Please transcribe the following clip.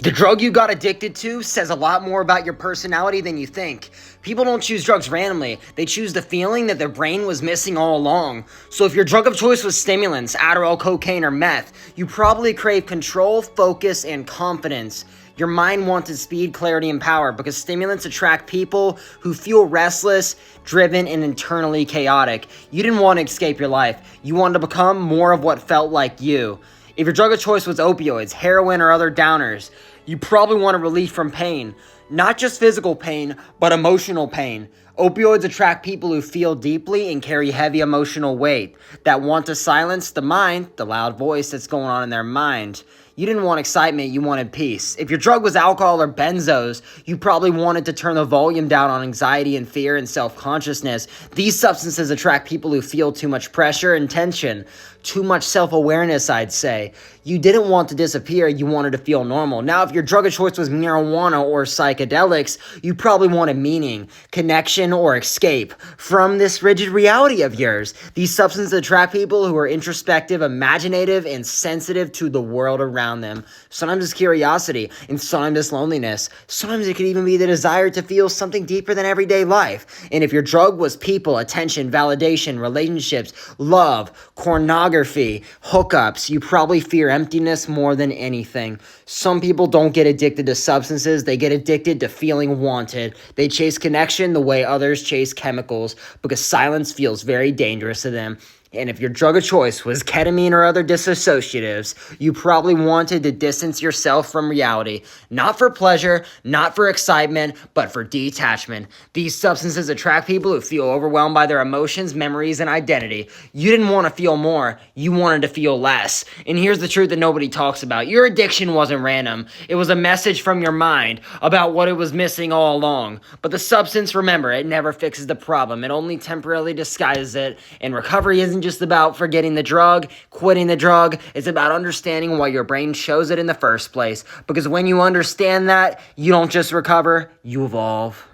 The drug you got addicted to says a lot more about your personality than you think. People don't choose drugs randomly. They choose the feeling that their brain was missing all along. So if your drug of choice was stimulants, Adderall, cocaine, or meth, you probably crave control, focus, and confidence. Your mind wanted speed, clarity, and power because stimulants attract people who feel restless, driven, and internally chaotic. You didn't want to escape your life. You wanted to become more of what felt like you. If your drug of choice was opioids, heroin, or other downers, you probably want a relief from pain. Not just physical pain, but emotional pain. Opioids attract people who feel deeply and carry heavy emotional weight, that want to silence the mind, the loud voice that's going on in their mind. You didn't want excitement, you wanted peace. If your drug was alcohol or benzos, you probably wanted to turn the volume down on anxiety and fear and self-consciousness. These substances attract people who feel too much pressure and tension, too much self-awareness, I'd say. You didn't want to disappear, you wanted to feel normal. Now, if your drug of choice was marijuana or psychedelics, you probably wanted meaning, connection, or escape from this rigid reality of yours. These substances attract people who are introspective, imaginative, and sensitive to the world around them. Sometimes it's curiosity, and sometimes it's loneliness. Sometimes it could even be the desire to feel something deeper than everyday life. And if your drug was people, attention, validation, relationships, love, pornography, hookups, you probably fear emptiness more than anything. Some people don't get addicted to substances, they get addicted to feeling wanted. They chase connection the way others chase chemicals because silence feels very dangerous to them. And if your drug of choice was ketamine or other dissociatives, you probably wanted to distance yourself from reality. Not for pleasure, not for excitement, but for detachment. These substances attract people who feel overwhelmed by their emotions, memories, and identity. You didn't want to feel more, you wanted to feel less. And here's the truth that nobody talks about. Your addiction wasn't random. It was a message from your mind about what it was missing all along. But the substance, remember, it never fixes the problem. It only temporarily disguises it. And recovery isn't just about forgetting the drug, quitting the drug. It's about understanding why your brain chose it in the first place. Because when you understand that, you don't just recover, you evolve.